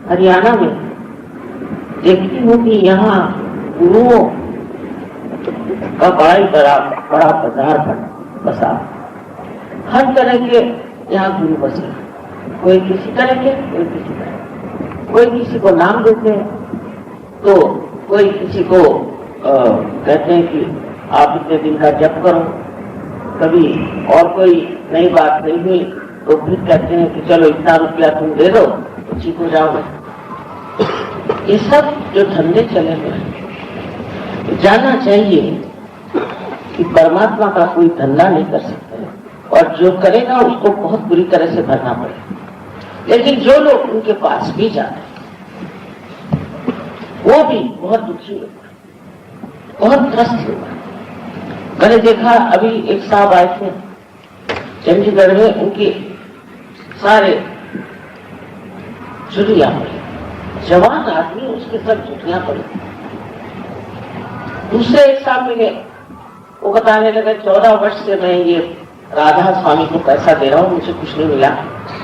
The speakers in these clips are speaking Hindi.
हरियाणा में देखती हूँ कि यहाँ गुरुओं का बड़ा बाजार बसा। हर तरह के यहाँ गुरु बसे, कोई किसी तरह के, कोई किसी तरह। कोई किसी को नाम देते हैं तो कोई किसी को कहते हैं कि आप इतने दिन का जप करो। कभी और कोई नई बात नहीं हुई तो फिर कहते हैं कि चलो इतना रुपया तुम दे दो तो ठीक हो जाओगे। ये सब जो धंधे चले हुए हैं, जानना चाहिए कि परमात्मा का कोई धंधा नहीं कर सकता और जो करेगा उसको बहुत बुरी तरह से भरना पड़ेगा। लेकिन जो लोग उनके पास भी जाते हैं वो भी बहुत दुखी होगा, बहुत त्रस्त होगा। मैंने देखा अभी एक साहब आए थे चंडीगढ़ में, उनके सारे छुट्टियां पड़ी, जवान आदमी उसके सब छुट्टियां पड़ी। दूसरे एक साहब मिले, वो बताने लगे 14 वर्ष से मैं ये राधा स्वामी को पैसा दे रहा हूँ, मुझे कुछ नहीं मिला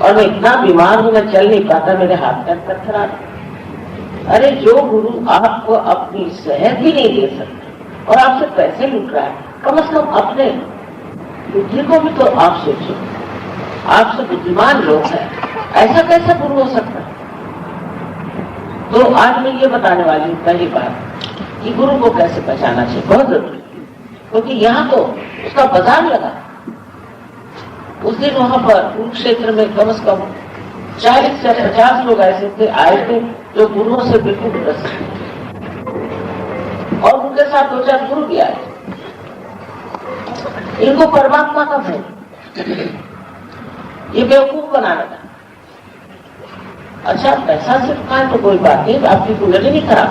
और मैं इतना बीमार हूँ, मैं चल नहीं पाता, मेरे हाथ पैर थरथरा। अरे जो गुरु आपको अपनी सेहत भी नहीं दे सकता और आपसे पैसे लूट रहा है, कम से कम अपने बुद्धि को भी तो आप सोचो। आपसे बुद्धिमान लोग हैं, ऐसा कैसा गुरु हो सकता है? तो आज मैं ये बताने वाली हूँ पहली बात कि गुरु को कैसे पहचाना चाहिए, बहुत जरूरी, क्योंकि यहाँ तो उसका बाजार लगा। उस दिन वहां पर कुरुक्षेत्र में कम से कम 40 से 50 लोग ऐसे थे आए थे जो गुरुओं से बिल्कुल ग्रस्त और उनके साथ 2-4 गुरु भी आए। इनको परमात्मा का भय, ये बेवकूफ बनाना था। अच्छा पैसा सिर्फ खाए तो कोई बात नहीं, आपकी कुंडली नहीं खराब,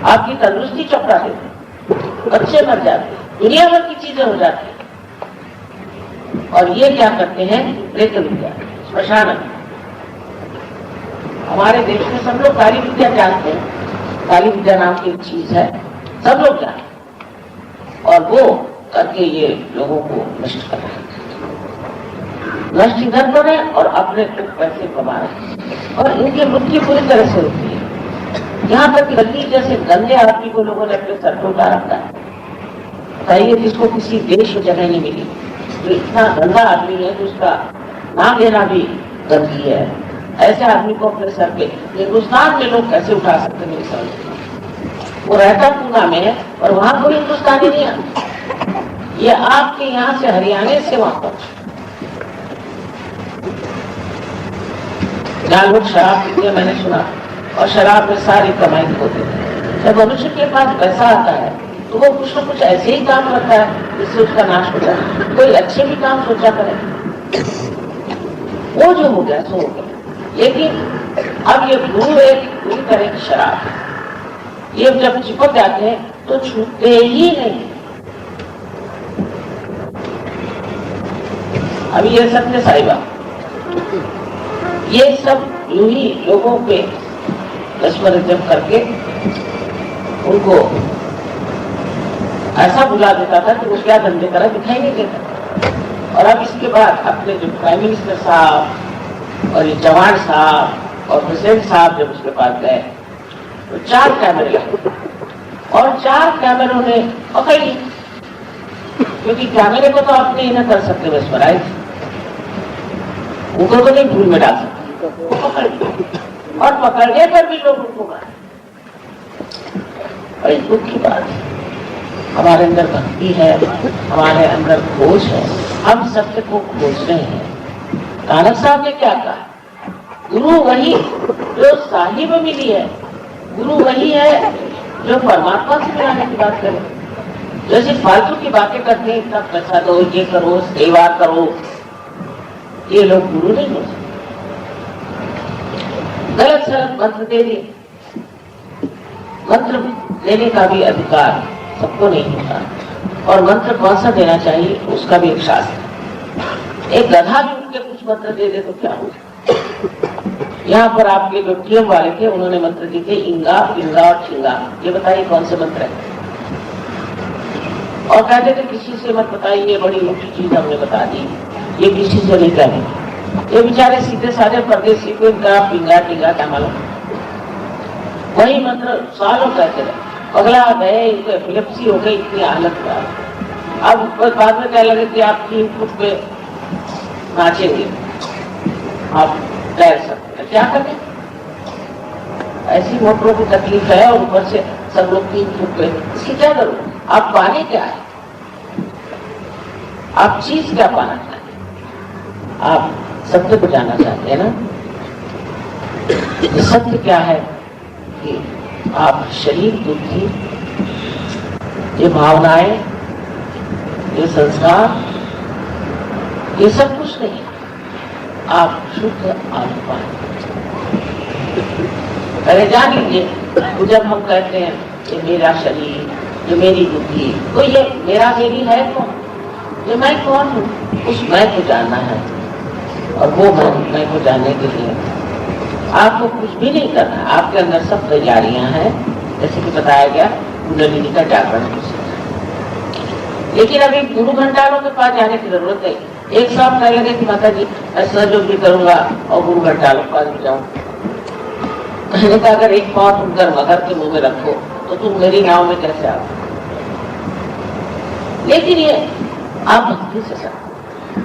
आपकी तंदुरुस्ती चौपड़ा देते, बच्चे मर जाते, दुनिया भर की चीजें हो जाती है। और ये क्या करते हैं, प्रेत विद्या, श्मशान। हमारे देश में सब लोग काली विद्या जानते हैं, काली विद्या नाम की एक चीज है, सब लोग जानते हैं और वो करके ये लोगों को नष्ट कर रहे हैं, नष्ट इधर कर रहे हैं और अपने कुछ पैसे कमा रहे हैं और इनकी मृत्यु पूरी तरह से होती है। यहाँ तक गंदी जैसे गंदे आदमी को लोगों ने अपने सर पर उतार रखा है, बताइए जिसको किसी देश में जगह नहीं मिली, तो इतना गंदा आदमी है तो उसका नाम लेना भी गंदगी है। ऐसे आदमी को अपने सर पे हिंदुस्तान में लोग कैसे उठा सकते मेरे सर? वो रहता पूना में है और वहां कोई हिंदुस्तानी नहीं आता, ये आपके यहाँ से हरियाणा से वहां पहुंचे। जहाँ लोग शराब पीते हैं मैंने सुना, और शराब में सारी कमाई होती है। जब मनुष्य के पास पैसा आता है तो वो कुछ न कुछ ऐसे ही काम करता है जिससे उसका नाश हो जाए। कोई अच्छे भी काम सोचा करे, वो जो हो गया सो हो गया। लेकिन अब ये गुरु एक पूरी तरह की शराब है, ये जब चिपक जाते हैं तो छूटते ही नहीं। अभी ये सत्य साई बाबा, ये सब यूं ही लोगों पे दशमलव जब करके उनको ऐसा बुला देता था कि वो क्या धंधे करा दिखाई नहीं देता। और अब इसके बाद अपने जो प्राइम मिनिस्टर साहब और ये जवान साहब और प्रेसिडेंट साहब जब उसके पास गए तो 4 कैमरे लगे और 4 कैमरों ने पकड़ ली, क्योंकि कैमरे को तो आप नहीं ना कर सकते mesmerize, उनको तो नहीं भूल में डाल सकते, पकड़ ली और पकड़ने पर भी लोग उनको मारे। बड़ी दुख की बात है, हमारे अंदर भक्ति है, हमारे अंदर खोज है, हम सत्य को खोज रहे हैं। नानक साहब ने क्या कहा, गुरु वही जो साहिब मिली है, गुरु वही है जो परमात्मा से मिलाने की बात करे। जैसे फालतू की बातें करते हैं, इतना पैसा दो, ये करो, सेवा करो, ये लोग गुरु नहीं हो सकते। गलत सलत मंत्र दे दिए, मंत्र देने का भी अधिकार सबको नहीं होता, और मंत्र कौन सा देना चाहिए उसका भी एक शास्त्र है। एक गधा भी उनके कुछ मंत्र दे दे तो क्या हो। यहाँ पर आपके जो टीएम वाले थे उन्होंने मंत्र दिए थे इंगा, पिंगा और छिंगा, ये बताइए कौन से मंत्र है। और कहते थे किसी से मत बताइए, ये बड़ी ऊंची चीज हमने बता दी, ये किसी से नहीं कहनी। ये बेचारे सीधे साधे परदेसी को इनका पिंगा टिंगा क्या मालूम, वही मंत्र सालों कहते रहे, पगला गए, इनको एपिलेप्सी हो गई, इतनी हालत खराब। अब बाद में कहने लगे कि आप 3 फुट पे नाचेंगे, आप तैर सकते हैं, क्या करें? ऐसी मोटरों की तकलीफ है और ऊपर से सब लोग 3 फुट पे, इसकी क्या जरूरत? आप पाने क्या है? आप चीज क्या पाना चाहते हैं? आप सत्य को जानना चाहते हैं ना? ये सत्य क्या है कि आप शरीर, बुद्धि, ये भावनाएं, ये संस्कार, ये सब कुछ नहीं है, आप शुद्ध आत्मा है। पहले जान लीजिए, तो जब हम कहते हैं ये मेरा शरीर, ये मेरी बुद्धि, तो ये मेरा मेरी है कौन? ये मैं कौन हूँ? उस मैं को जानना है। और वो मैं को जानने के लिए आपको कुछ भी नहीं करना है, आपके अंदर सब तैयारियां हैं, जैसे कि बताया गया कुंडलिनी का जागरण। लेकिन अभी गुरु घंटालों के पास जाने की जरूरत नहीं। एक साथ कहने लगे कि माता जी ऐसा जो भी करूंगा और गुरु घंटालों के पास भी जाऊं। मैंने कहा अगर एक पाँव तुम कर मगर के मुंह में रखो तो तुम मेरी नाव में कैसे आओ? लेकिन ये आप भक्ति से सकते,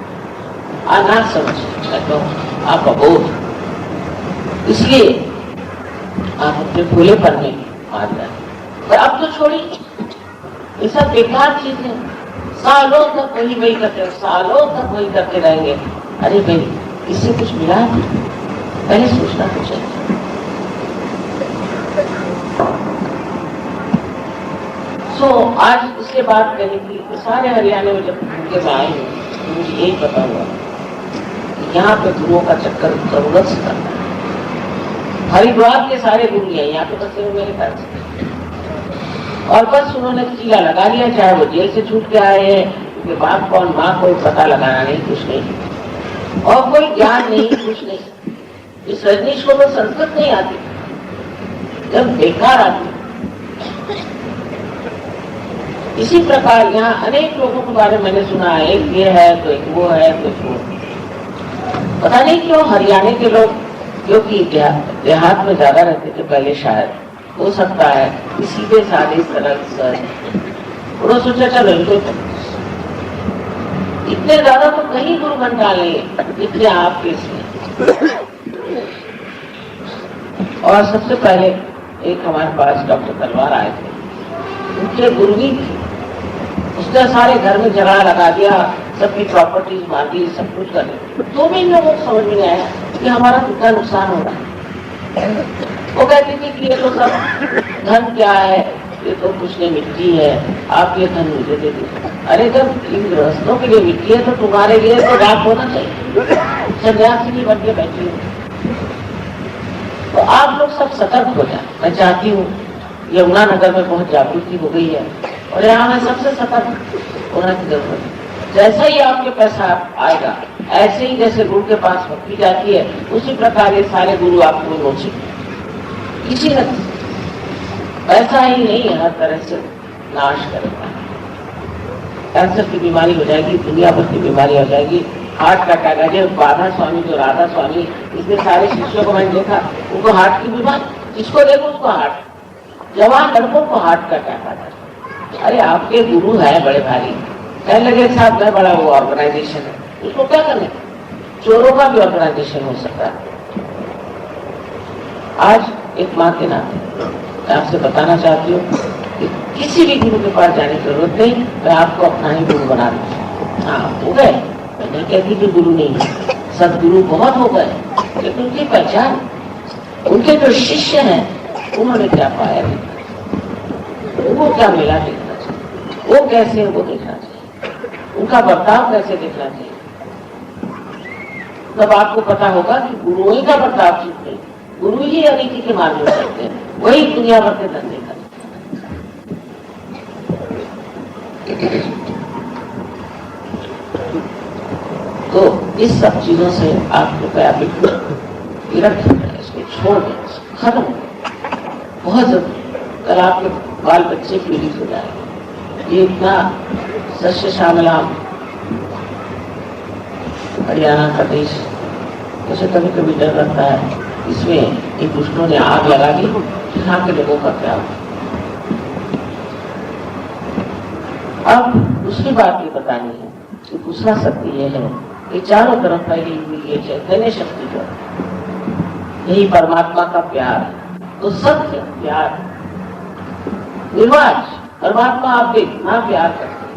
अनाथ समझ तो आप अबोध, इसलिए आप अपने भूलेपन में आ जाए। पर अब तो छोड़िए, ये सब बेकार चीज है, सालों तक वही करते हैं, सालों तक वही करते रहेंगे। अरे भाई, इससे कुछ मिला है? पहले सोचना कुछ है। आज इसके बाद कहने की सारे हरियाणा में जब घूमते में आए तो मुझे यही पता हुआ कि यहाँ पे गुरुओं का चक्कर जरूरत से करना है। हरिद्वार के सारे गुरु हैं यहाँ पे बसे हुए मेरे ख्याल से, और बस उन्होंने कीला लगा लिया, चाहे वो जेल से छूट के आए हैं, क्योंकि बाप कौन माँ कोई पता लगाना नहीं, कुछ नहीं, और कोई ज्ञान नहीं, कुछ नहीं। इस रजनीश को तो संस्कृत नहीं आती, जब बेकार आती। इसी प्रकार यहाँ अनेक लोगों के बारे में मैंने सुना है, एक ये है तो एक वो है तो एक वो। पता नहीं क्यों हरियाणा के लोग, क्योंकि देहात में ज्यादा रहते थे पहले, शायद हो सकता है सीधे साधे सरल उन्होंने सोचा चलो इनको इतने ज्यादा तो कहीं गुरु घंटा नहीं इतने आपके इसमें। और सबसे पहले एक हमारे पास डॉक्टर तलवार आए थे, उनके गुरु ही थे, उसने सारे घर में झगड़ा लगा दिया, सबकी प्रॉपर्टीज मार दी, सब कुछ कर दिया, तो भी इन लोगों को समझ में नहीं आया कि हमारा कितना नुकसान हो रहा है। वो कहते थे कि ये तो सब धन क्या है, ये तो कुछ नहीं, मिट्टी है, आप ये धन मुझे दे दीजिए। अरे जब इन गृहस्थों के लिए मिट्टी है तो तुम्हारे लिए तो रात होना चाहिए, सन्यासी नहीं बन के बैठी हो। तो आप लोग सब सतर्क हो जाए। मैं चाहती हूँ, यमुनानगर में बहुत जागृति हो गई है और यहाँ में सबसे सतर्क होने की जरूरत है। जैसा ही आपके पैसा आएगा, ऐसे ही जैसे गुरु के पास भक्ति जाती है, उसी प्रकार ये सारे गुरु आपको नोचे किसी न पैसा ही नहीं है, हर तरह से नाश करेगा। कैंसर की बीमारी हो जाएगी, दुनिया भर की बीमारी हो जाएगी, हार्ट का अटैक आ जाए। राधा स्वामी जो राधा स्वामी, इसमें सारे शिष्यों को मैंने देखा, उनको हार्ट की बीमारी, जिसको देखो उसको हार्ट, जवान लड़कों को हार्ट का अटैक आ जाए। अरे आपके गुरु है बड़े भारी, कहने लगे साहब मैं बड़ा वो ऑर्गेनाइजेशन है, उसको क्या करने, चोरों का भी ऑर्गेनाइजेशन हो सकता है। आज एक माँ के नाते मैं आपसे बताना चाहती हूँ कि किसी भी गुरु के पास जाने की जरूरत नहीं, मैं आपको अपना ही गुरु बना दूँ। हाँ हो गए, मैं नहीं कहती कि गुरु नहीं है, सदगुरु बहुत हो गए, लेकिन उनकी पहचान, उनके जो शिष्य हैं उन्होंने क्या पाया, वो क्या मिला देखना चाहिए, वो कैसे है वो देखना चाहिए, उनका बर्ताव कैसे देखना चाहिए। तब आपको पता होगा कि गुरुओं ही का बर्ताव ठीक नहीं, गुरु ही अनीति के मार्ग में चलते हैं, वही दुनिया भर के धंधे करते हैं। तो इस सब चीजों से आप कृपया बिल्कुल विरक्त हो जाए, इसको छोड़ दें, खत्म हो, बहुत जरूरी। कल आपके बाल बच्चे पीड़ित हो जाएंगे। ये इतना सस्य श्यामलाम हरियाणा का देश, जैसे कभी कभी डर लगता है इसमें इन दुष्टों ने आग लगा दी, यहाँ के लोगों का क्या हुआ। अब दूसरी बात ये बतानी है कि दूसरा सत्य ये है कि चारों तरफ फैली हुई ये चैतन्य शक्ति जो यही परमात्मा का प्यार है। तो सत्य प्यार निर्वाच परमात्मा आपके इतना प्यार करते हैं,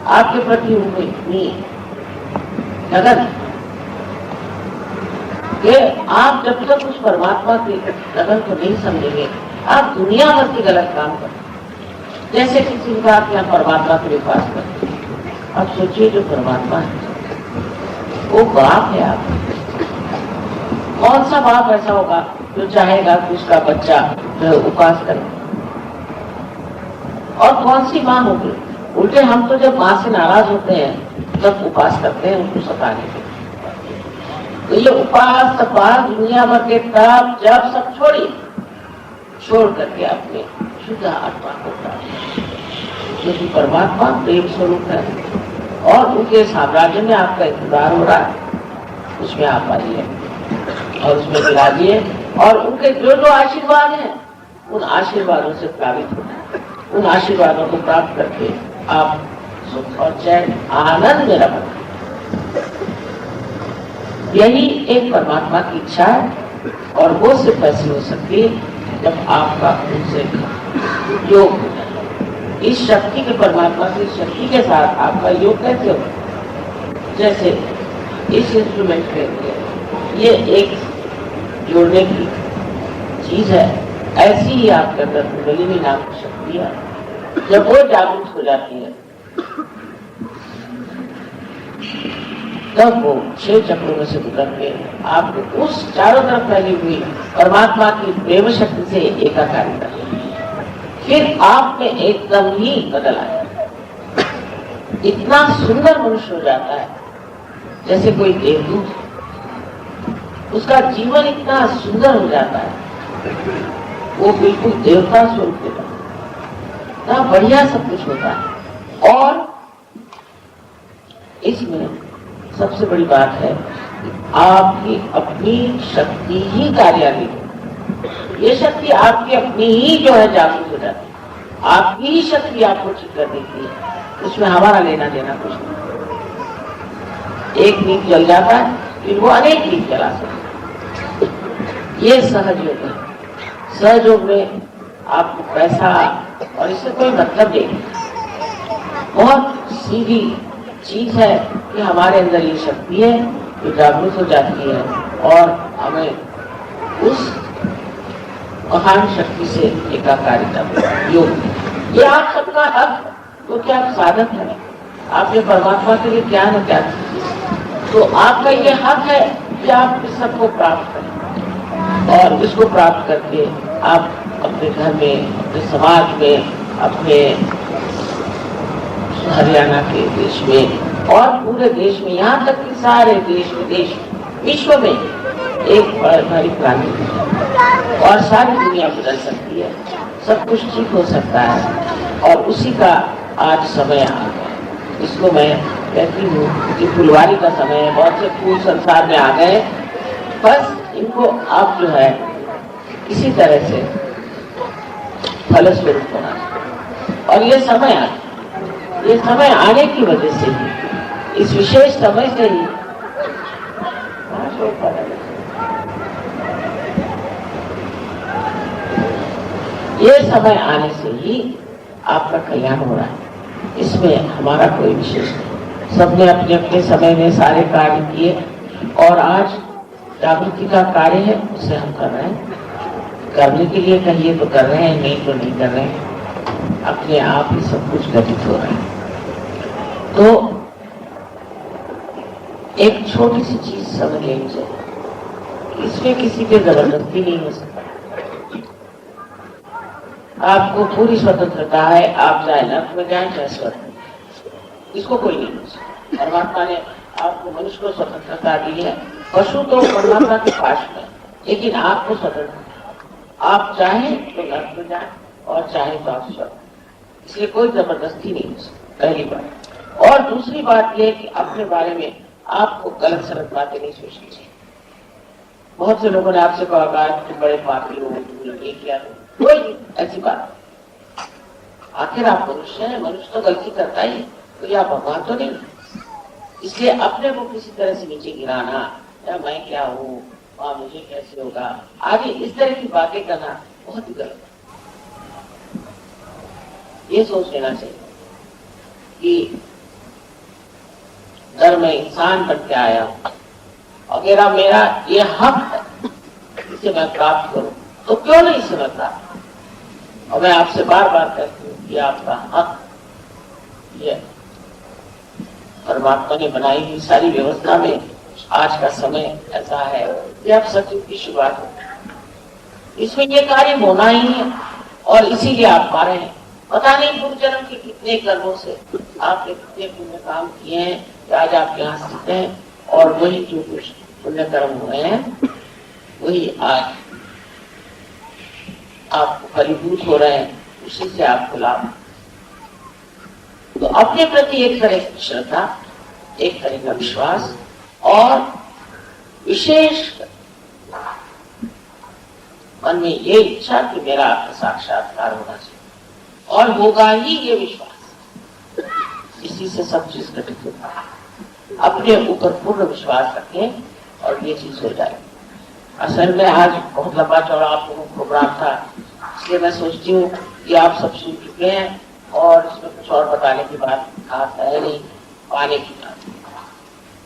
आपके प्रति उनको इतनी लगन कि आप जब तक उस परमात्मा की लगन को नहीं समझेंगे आप दुनिया भर के गलत काम करते। जैसे किसी का आप यहाँ परमात्मा के विश्वास करते, अब सोचिए जो परमात्मा है वो बाप है। आप कौन सा बाप ऐसा होगा जो चाहेगा कि उसका बच्चा जो उपवास करे, और कौन सी माँ होगी। उल्टे हम तो जब माँ से नाराज होते हैं तब उपवास करते हैं उनको सताने के। तो ये उपवास तपास दुनिया भर के ताप जब सब छोड़ करके अपने शुद्ध आत्मा को प्राप्त, क्योंकि परमात्मा प्रेम स्वरूप है और उनके साम्राज्य में आपका इंतजार हो रहा है, उसमें आप आइए और उसमें मिलाइए और उनके जो जो आशीर्वाद हैं उन आशीर्वादों से प्लावित होना, उन आशीर्वादों को प्राप्त करके आप सुख और चैन आनंद में रखें। यही एक परमात्मा की इच्छा है और वो सिर्फ ऐसी हो सकती है जब आपका उनसे योग हो जाए। इस शक्ति के परमात्मा की शक्ति के साथ आपका योग कैसे हो, जैसे इस इंस्ट्रूमेंट के लिए ये एक जोड़ने की चीज है, ऐसी ही आपके अंदर कुंडलिनी नाम की शक्ति है। जब वो जागृत हो जाती है तब वो 6 चक्रों में से गुजर के आपको उस चारों तरफ फैली हुई परमात्मा की प्रेम शक्ति से एकाकार कर, फिर आप में एकदम ही बदल आए। इतना सुंदर मनुष्य हो जाता है जैसे कोई देवदूत, उसका जीवन इतना सुंदर हो जाता है, वो बिल्कुल देवता स्वरूप के इतना बढ़िया सब कुछ होता है। और इसमें सबसे बड़ी बात है कि आपकी अपनी शक्ति ही कार्यान्वित, ये शक्ति आपकी अपनी ही जो है जागृत हो जाती है, आपकी ही शक्ति आपको ठीक कर देती है, उसमें हमारा लेना देना कुछ नहीं। एक दीप जल जाता है फिर वो अनेक दीप जला सकते। ये सहज योग है। सहज योग में आपको पैसा और इससे कोई मतलब नहीं, बहुत सीधी चीज है कि हमारे अंदर ये शक्ति है जो जागृत हो जाती है और हमें उस महान शक्ति से एकाकारिता योग। ये आप सबका हक, तो क्या साधक है, आपने परमात्मा के लिए क्या न क्या, तो आपका ये हक है कि आप इस सबको प्राप्त करें और इसको प्राप्त करके आप अपने घर में, अपने समाज में, अपने हरियाणा के देश में और पूरे देश में, यहाँ तक कि सारे देश विदेश विश्व में एक बड़ी क्रांति और सारी दुनिया बदल सकती है, सब कुछ ठीक हो सकता है। और उसी का आज समय आ गया। इसको मैं कहती हूँ कि फुलवारी का समय है, बहुत से फूल संसार में आ गए, बस इनको आप जो है इसी तरह से फलस्वरूप होना। और ये समय आ, ये समय आने की वजह से ही, इस विशेष समय से ही ये समय आने से ही आपका कल्याण हो रहा है। इसमें हमारा कोई विशेष नहीं, सबने अपने अपने समय में सारे कार्य किए और आज जागृति का कार्य है, उसे हम कर रहे हैं। करने के लिए कहिए तो कर रहे हैं, नहीं तो नहीं कर रहे हैं, अपने आप ही सब कुछ घटित हो रहा है। तो एक छोटी सी चीज समझ लेनी चाहिए, इसमें किसी पे जबरदस्ती नहीं हो सकता। आपको पूरी स्वतंत्रता है, आप चाहे नर्क में जाए चाहे स्वर्ग में, इसको कोई नहीं पूछ सकता। परमात्मा ने आपको मनुष्य को स्वतंत्रता दी है, पशु तो परमात्मा के पास में, लेकिन आपको स्वतंत्रता, आप चाहे तो नर्क में जाए और चाहे तो आप स्वर्ग, इसलिए कोई जबरदस्ती नहीं हो सकती, पहली बात। और दूसरी बात यह कि अपने बारे में आपको गलत सलत बातें नहीं सोचनी चाहिए। बहुत से लोगों ने आपसे कहा कि बड़े पापी हो, ये क्या, कोई ऐसी बात। आखिर आप मनुष्य हैं, मनुष्य तो गलती करता ही, तो आप भगवान तो नहीं। इसलिए अपने को किसी तरह से नीचे गिराना, या मैं क्या हूँ, मुझे कैसे होगा, आगे इस तरह की बातें करना बहुत ही गलत है। ये सोच लेना चाहिए कि अगर मैं इंसान बन के आया हूं, अगर मेरा ये हक है इसे मैं प्राप्त करूं, तो क्यों नहीं इसे मैं प्राप्त। और मैं आपसे बार बार कहती हूँ कि आपका हक ये परमात्मा ने बनाई हुई सारी व्यवस्था में आज का समय ऐसा है कि आप सत्युग की शुरुआत हो, इसमें ये कार्य होना ही है और इसीलिए आप पा रहे हैं। पता नहीं पूर्व जन्म के कितने कर्मों से आपने कितने पुण्य काम किए हैं कि आज आप यहाँ स्थित हैं, और वही जो कुछ पुण्य कर्म हुए हैं वही आज आपको फलीभूत हो रहे हैं, उसी से आपको लाभ। तो अपने प्रति एक तरह की श्रद्धा, एक तरह का विश्वास और विशेष मन में ये इच्छा कि मेरा साक्षात्कार होना चाहिए, और होगा ही ये विश्वास, इसी से सब चीज घटित होता है। अपने ऊपर पूर्ण विश्वास रखें और ये चीज हो जाए। असल में आज बहुत लंबा चौड़ा आप लोगों को प्रोग्राम था, इसलिए मैं सोचती हूँ कि आप सब सुन चुके हैं और इसमें कुछ और बताने की बात खास है नहीं, पाने की बात।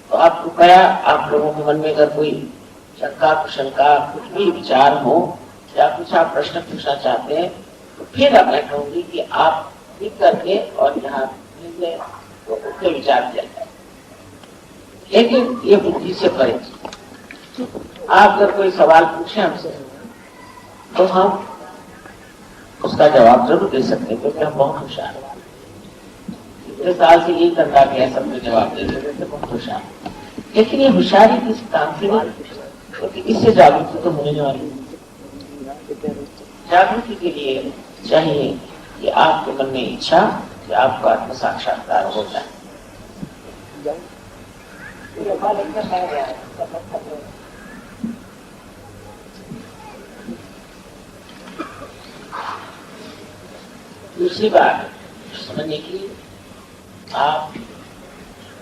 तो आप कृपया आप लोगों के मन में अगर कोई शंका कुशंका कुछ भी विचार हो या कुछ आप प्रश्न पूछना चाहते हैं, तो फिर अब मैं कहूंगी कि आप लिख करके और यहाँ तो उसके विचार किया जाए, लेकिन ये बुद्धि से परे। आप अगर कोई सवाल पूछे हमसे तो हम उसका जवाब जरूर दे सकते हैं, क्योंकि हम बहुत होशियार हैं। इतने साल से यही करता गया, सबको जवाब दे देते थे, बहुत होशियार। लेकिन ये होशियारी किसी काम की नहीं, क्योंकि इससे जागृति तो होने वाली है। जागृति के लिए चाहिए कि आपके मन में इच्छा कि आपका आत्म साक्षात्कार हो जाए। दूसरी बात समझने की, आप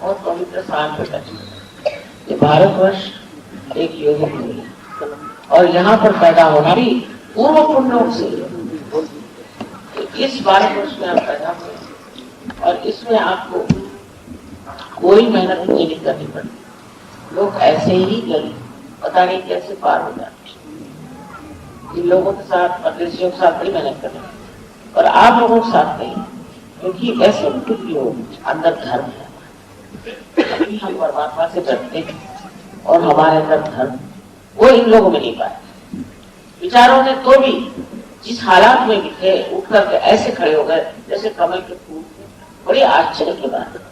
बहुत पवित्र स्थान पर बैठे। ये भारतवर्ष एक योगी भूमि है और यहाँ पर पैदा होना भी पूर्व पुण्यों से। तो इस भारतवर्ष में आप पैदा हुए और इसमें आपको कोई मेहनत नहीं करनी पड़ती। लोग ऐसे ही लगे, पता नहीं कैसे पार हो जाते। इन लोगों के साथ, परदेशियों के साथ बड़ी मेहनत करनी, और आप लोगों के साथ नहीं, क्योंकि ऐसे कुछ लोग अंदर धर्म है। अभी हम परमात्मा से डरते हैं और हमारे अंदर धर्म वो इन लोगों में नहीं पाए। विचारों ने तो भी जिस हालात में भी थे उठ करके ऐसे खड़े हो गए जैसे कमल के फूल, बड़ी आश्चर्य की बात है।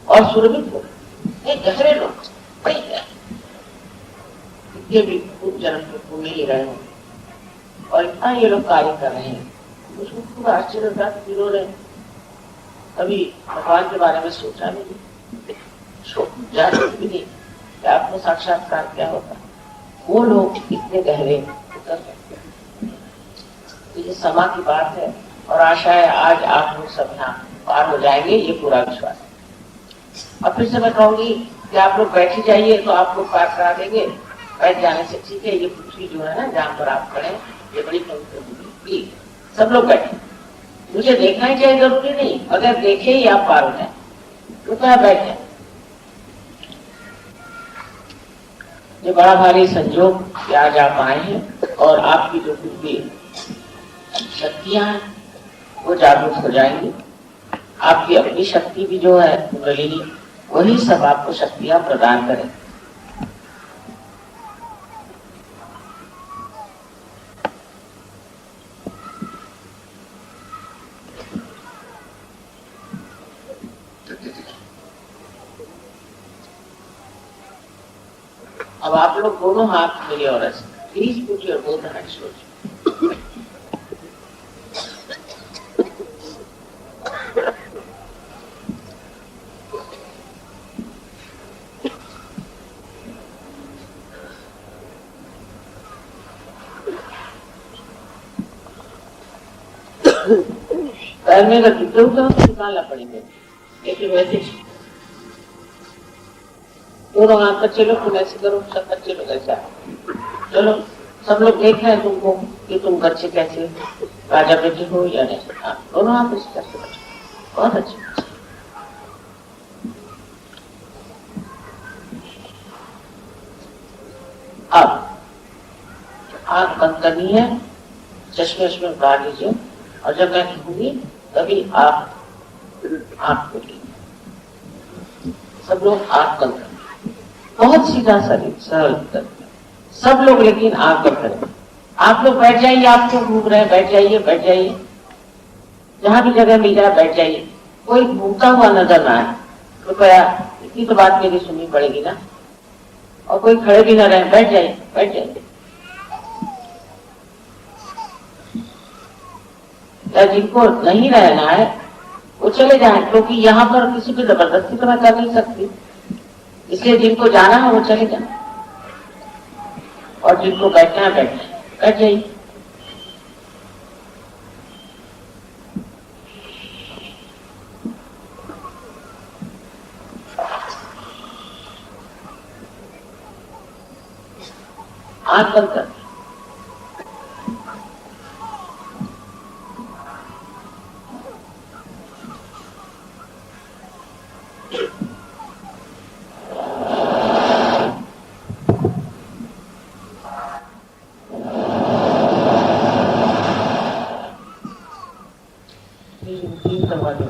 और सुरभित हो ये गहरे लोग, बड़ी इतने भी पूर्व जन्म के पुण्य ही रहे हो और इतना ये लोग कार्य कर रहे हैं। मुझको खूब आश्चर्य होता है। जिन्होंने कभी भगवान के बारे में सोचा नहीं, भी नहीं कि आपको साक्षात्कार क्या होता, वो लोग इतने गहरे उतर सकते हैं। तो ये समा की बात है और आशा है आज आप लोग सब यहाँ पार हो जाएंगे, ये पूरा विश्वास है। अब फिर से मैं कहूंगी कि आप लोग बैठ ही जाइए, तो आप लोग पार करा देंगे। बैठ जाने से ठीक है। ये पृथ्वी जो है ना जहाँ पर आप खड़े, ये बड़ी पवित्र भूमि, सब लोग बैठे। मुझे देखना ही चाहिए जरूरी नहीं, अगर देखे ही आप पार हो जाए तो क्या बैठे। ये बड़ा भारी संजोग कि आज आप आए हैं और आपकी जो कुछ भी शक्तियां हैं वो जागरूक हो जाएंगी। आपकी अपनी शक्ति भी जो है कुंडलिनी, वही सब आपको शक्तियां प्रदान करें। अब आप लोग दोनों हाथ मेरे और ऐसे please put your both hands together. तैरने का जूते उठा तो निकालना पड़ेंगे, लेकिन वैसे दोनों हाथ बच्चे लोग तुम ऐसे करो, सब बच्चे लोग ऐसा। चलो सब लोग देख रहे हैं तुमको कि तुम बच्चे कैसे राजा बेटे हो या नहीं। दोनों हाथ ऐसे करके बच्चे बहुत अच्छे। अब आंख बंद करनी है, चश्मे वश्मे उतार लीजिए और जब मैं कहूंगी तभी आप आंख खोलिए। सब लोग आंख बंद करें, बहुत सीधा शरीर सरल सब लोग, लेकिन आंख बंद करें। आप लोग बैठ जाइए, आप लोग घूम रहे हैं, बैठ जाइए, बैठ जाइए, जहां भी जगह मिल जाए बैठ जाइए। कोई घूमता हुआ नजर ना आए कृपया, इतनी तो बात मेरी सुननी पड़ेगी ना। और कोई खड़े भी ना रहे, बैठ जाइए, बैठ जाइए। या जिनको नहीं रहना है वो चले जाए, क्योंकि यहाँ पर किसी की जबरदस्ती तो मैं कर नहीं सकती, इसलिए जिनको जाना है वो चले जाए और जिनको बैठना है बैठ जाइए। आंख बंद कर, करवा दो।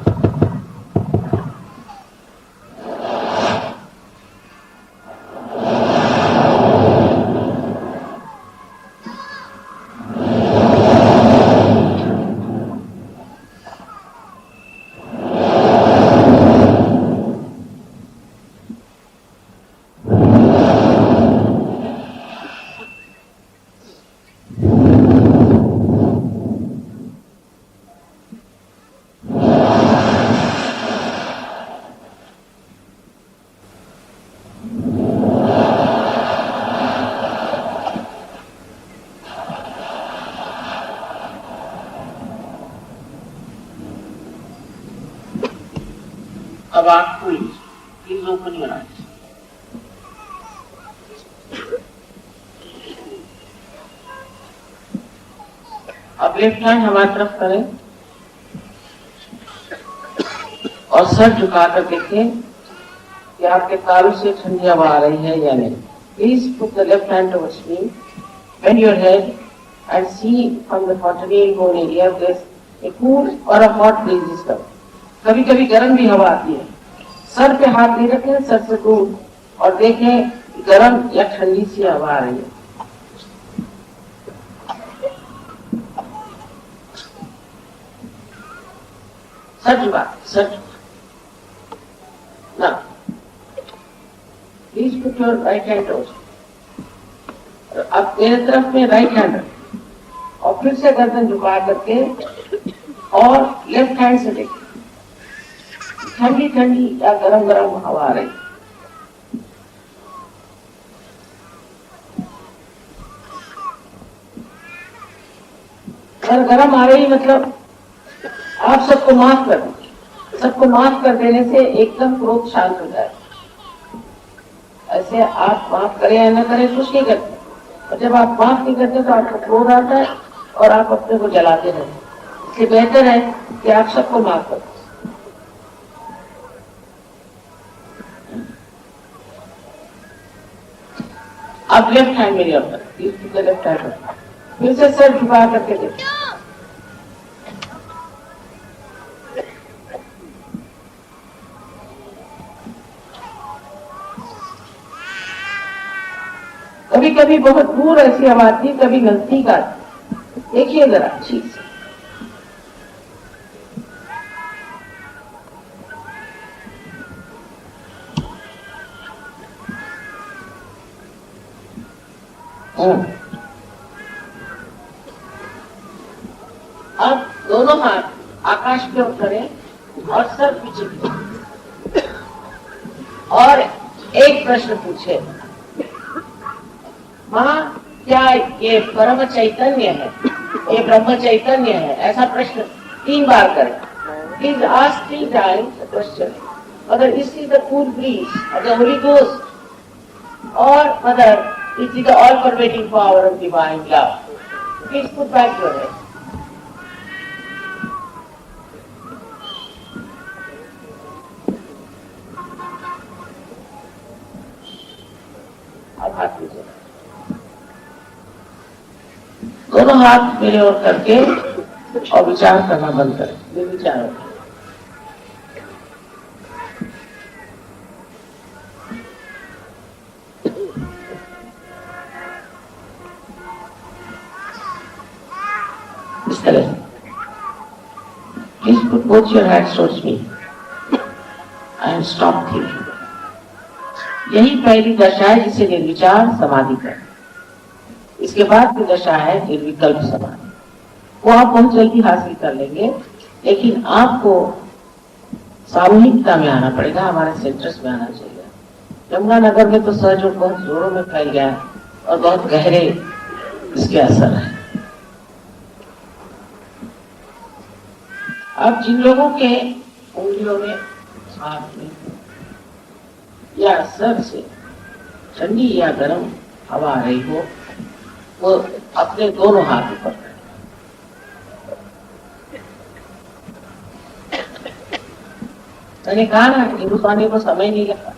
अब आप कोई चीजों को नहीं बनाए। अब लेफ्ट हैंड हमारी तरफ करें और सर झुका कर देखें कि आपके तालू से ठंडी हवा आ रही है या नहीं। Please put the left hand towards me, bend your head and see from the contrary bone area there's a cool or a hot breeze is coming. कभी कभी गर्म भी हवा आती है। सर पे हाथ नहीं रखें, सर से दूर, और देखें गर्म या ठंडी सी हवा आ रही है। सर ना, please put your right hand towards. अब मेरे तरफ में राइट हैंड और फिर से गर्दन झुका करके और लेफ्ट हैंड से देखें ठंडी ठंडी या गरम गरम हवा आ रही। अगर गरम आ रही मतलब आप सबको माफ कर दें। सबको माफ कर देने से एकदम क्रोध शांत हो जाए। ऐसे आप माफ करें या न करें कुछ नहीं करते, और जब आप माफ नहीं करते तो आपको क्रोध आता है और आप अपने को जलाते रहते। इसलिए बेहतर है कि आप सबको माफ करें। अब लेफ्ट हैंड मेरी ऊपर, लेफ्ट हैंड फिर से सर झुका करके देखिए। कभी कभी बहुत दूर ऐसी आवाज आती, कभी नजदीक आती। देखिए जरा ठीक से। अब दोनों हाथ आकाश की ओर करें और सर पीछे और एक प्रश्न पूछे, माँ क्या ये परम चैतन्य है, ये ब्रह्म चैतन्य है? ऐसा प्रश्न 3 बार करें। Please ask 3 times the question whether this is the cool breeze of the Holy Ghost or whether it is the all-pervading power of divine love. Please put back your head. अब हाथ लीजिए, दोनों हाथ मेरे ओर करके और विचार करना बंद करें। ये विचार होगा। इस तरह से Please put both your hands towards me and stop thinking. यही पहली दशा है जिसे निर्विचार समाधि कहते हैं। इसके बाद की दशा है निर्विकल्प समाधि। वो आप बहुत जल्दी हासिल कर लेंगे, लेकिन आपको सामूहिकता में आना पड़ेगा, हमारे सेंटर्स में आना चाहिए। यमुनानगर में तो सहयोग बहुत जोरों में फैल गया और बहुत गहरे इसके असर है। अब जिन लोगों के उंगलियों में, हाथ में या सर से ठंडी या गर्म हवा आ रही हो, वो अपने दोनों हाथ ऊपर करें। मैंने कहा ना, हिंदुस्तानी को समय नहीं लगा।